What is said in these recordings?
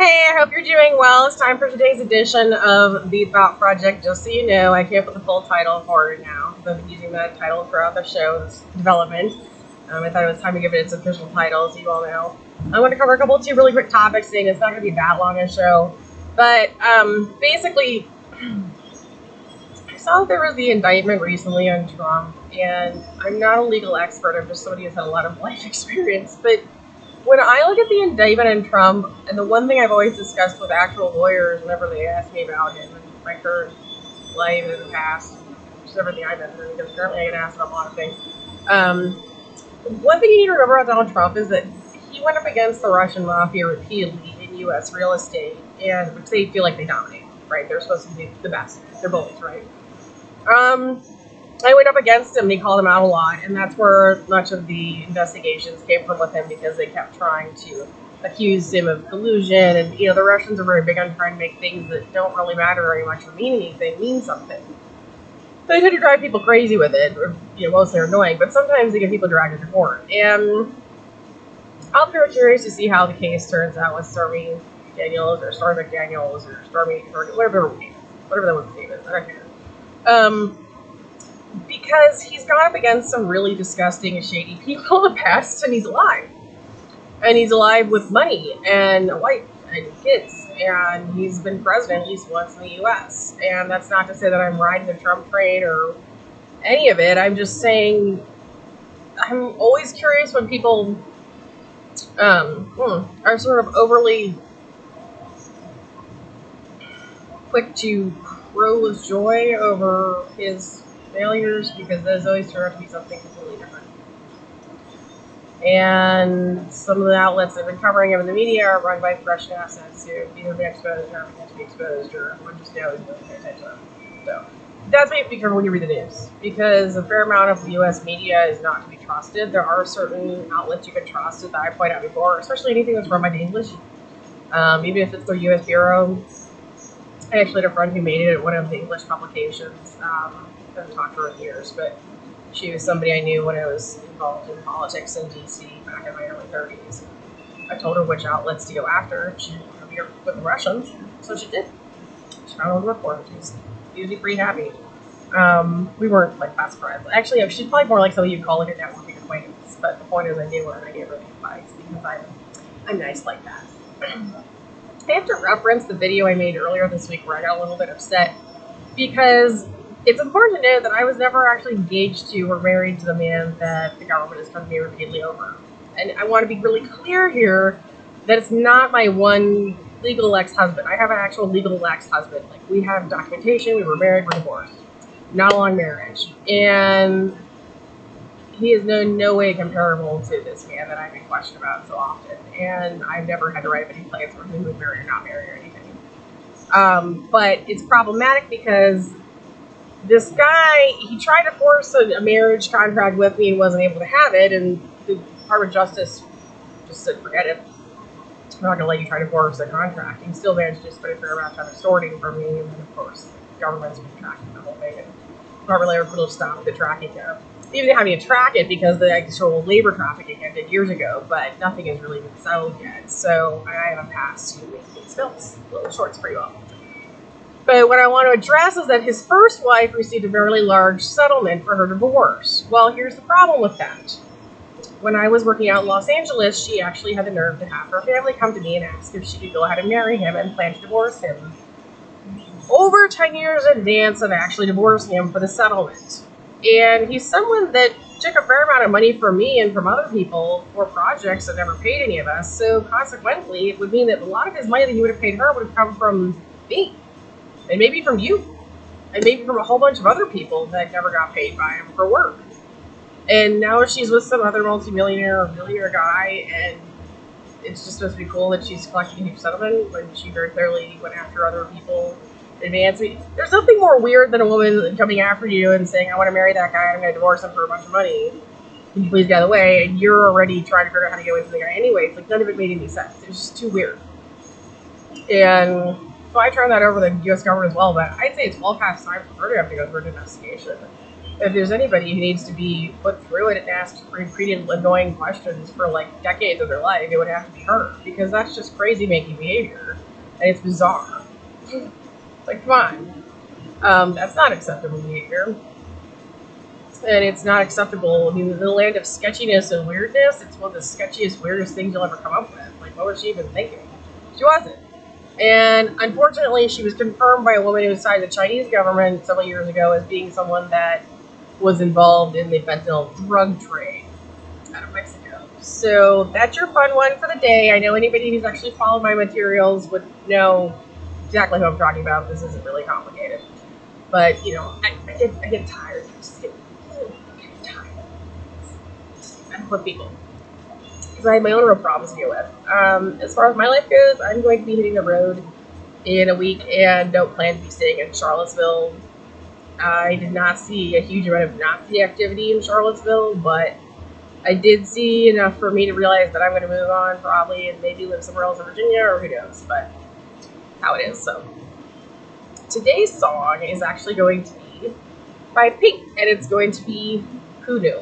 Hey, I hope you're doing well. It's time for today's edition of The Thought Project. Just so you know, I came up with the full title for it now. I've been using that title throughout the show's development. I thought it was time to give it its official title, so you all know. I'm going to cover two really quick topics today. It's not going to be that long a show. But basically, I saw there was the indictment recently on Trump, and I'm not a legal expert. I'm just somebody who's had a lot of life experience. But when I look at the indictment on Trump, and the one thing I've always discussed with actual lawyers whenever they ask me about him and my current life in the past, which is everything I've been through, because currently I get asked about a lot of things. One thing you need to remember about Donald Trump is that he went up against the Russian mafia repeatedly in U.S. real estate, and which they feel like they dominate, right? They're supposed to be the best. They're bullies, right? I went up against him and he called him out a lot, and that's where much of the investigations came from with him, because they kept trying to accuse him of collusion. And the Russians are very big on trying to make things that don't really matter very much or mean anything mean something. They tend to drive people crazy with it, or mostly are annoying, but sometimes they get people dragged into court. And I'll be very curious to see how the case turns out with Stormy Daniels or Stormy McDaniels or Stormy, or whatever that one's name is. I don't care. Because he's gone up against some really disgusting and shady people in the past, and he's alive. And he's alive with money and a wife and kids, and he's been president at least once in the U.S. And that's not to say that I'm riding the Trump train or any of it. I'm just saying I'm always curious when people are sort of overly quick to crow with joy over his failures, because those always turn out to be something completely different. And some of the outlets that have been covering him in the media are run by Russian assets who either been exposed or haven't yet to be exposed, or one just knows and doesn't pay attention to them. So that's why you have to be careful when you read the news, because a fair amount of the U.S. media is not to be trusted. There are certain outlets you can trust, that I pointed out before, especially anything that's run by the English, even if it's their U.S. bureau. I actually had a friend who made it at one of the English publications. I haven't talked to her in years, but she was somebody I knew when I was involved in politics in D.C. back in my early 30s. I told her which outlets to go after. She wanted to be with the Russians, so she did. She found one to work for him. She was usually pretty happy. We weren't like best friends. Actually, she's probably more like somebody you'd call like a networking acquaintance. But the point is, I knew her and I gave her the advice, because I'm nice like that. I have to reference the video I made earlier this week where I got a little bit upset, because it's important to note that I was never actually engaged to or married to the man that the government has come to me repeatedly over. And I want to be really clear here that it's not my one legal ex-husband. I have an actual legal ex-husband. Like, we have documentation, we were married, we're divorced. Not a long marriage. And he is no way comparable to this man that I've been questioned about so often. And I've never had to write up any plans for who was married or not married or anything. But it's problematic because this guy, he tried to force a marriage contract with me and wasn't able to have it, and the Department of Justice just said, forget it. I'm not going to let you try to force a contract. He still managed to spend a fair amount of time extorting from me, and then, of course, the government's been tracking the whole thing, and Department of Labor put a stop to the tracking of. They even having to track it because the actual labor trafficking ended years ago, but nothing has really been settled yet, so I have a pass to make these films, little shorts pretty well. But what I want to address is that his first wife received a very large settlement for her divorce. Well, here's the problem with that. When I was working out in Los Angeles, she actually had the nerve to have her family come to me and ask if she could go ahead and marry him and plan to divorce him over 10 years in advance of actually divorcing him for the settlement. And he's someone that took a fair amount of money from me and from other people for projects that never paid any of us. So consequently, it would mean that a lot of his money that he would have paid her would have come from me. And maybe from you. And maybe from a whole bunch of other people that never got paid by him for work. And now she's with some other multimillionaire or millionaire guy, and it's just supposed to be cool that she's collecting a huge settlement when she very clearly went after other people in advance. There's nothing more weird than a woman coming after you and saying, I want to marry that guy, I'm going to divorce him for a bunch of money. Can you please get out of the way? And you're already trying to figure out how to get away from the guy anyway. It's like, none of it made any sense. It was just too weird. And so I turned that over to the U.S. government as well, but I'd say it's well past time for her to have to go through an investigation. if there's anybody who needs to be put through it and asked repeated annoying questions for like decades of their life, it would have to be her, because that's just crazy making behavior, and it's bizarre. Like, come on, that's not acceptable behavior, and it's not acceptable. I mean, in the land of sketchiness and weirdness, it's one of the sketchiest, weirdest things you'll ever come up with. Like, what was she even thinking? She wasn't. And unfortunately, she was confirmed by a woman who was signed the Chinese government several years ago as being someone that was involved in the fentanyl drug trade out of Mexico. So that's your fun one for the day. I know anybody who's actually followed my materials would know exactly who I'm talking about. This isn't really complicated. But, you know, I get tired. I get tired. I put people. Because I have my own real problems to deal with. As far as my life goes, I'm going to be hitting the road in a week and don't plan to be staying in Charlottesville. I did not see a huge amount of Nazi activity in Charlottesville, but I did see enough for me to realize that I'm going to move on probably and maybe live somewhere else in Virginia, or who knows, but how it is. So today's song is actually going to be by Pink, and it's going to be Who Knew.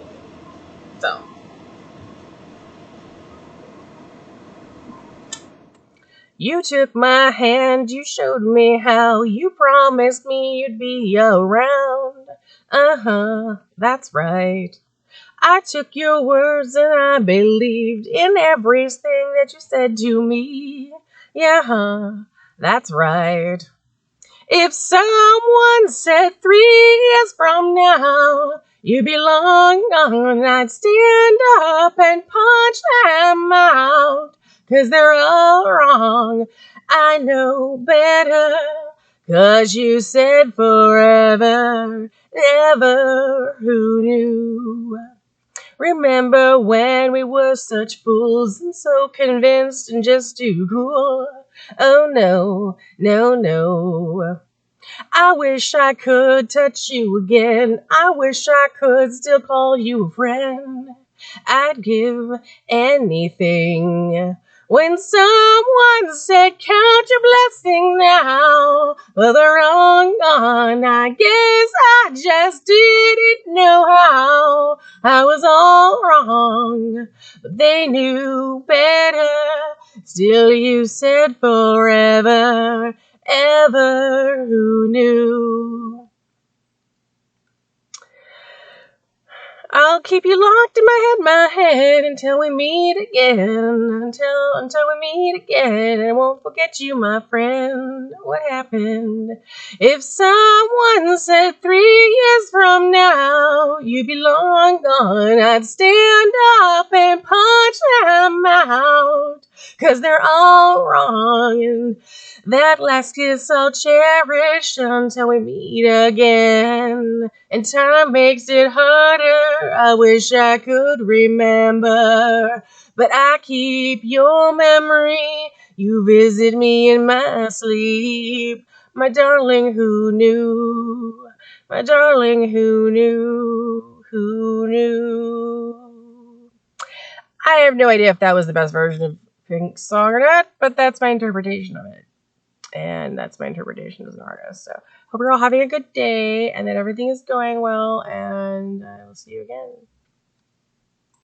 So you took my hand, you showed me how, you promised me you'd be around. That's right. I took your words and I believed in everything that you said to me. Yeah, that's right. If someone said 3 years from now you'd be long gone, I'd stand up and punch them out. 'Cause they're all wrong. I know better. 'Cause you said forever, never, who knew? Remember when we were such fools and so convinced and just too cool? Oh no, no, no. I wish I could touch you again. I wish I could still call you a friend. I'd give anything. When someone said, count your blessing now, but they're wrong gone, I guess I just didn't know how. I was all wrong, but they knew better. Still you said forever, ever, who knew? I'll keep you locked in my head until we meet again. Until we meet again. I won't forget you, my friend. What happened? If someone said 3 years from now you'd be long gone, I'd stand up and punch them out. 'Cause they're all wrong, and that last kiss I'll cherish until we meet again. And time makes it harder. I wish I could remember, but I keep your memory. You visit me in my sleep. My darling, who knew? My darling, who knew? Who knew? I have no idea if that was the best version of Pink's song or not, but that's my interpretation of it. And that's my interpretation as an artist. So hope you're all having a good day and that everything is going well, and I will see you again.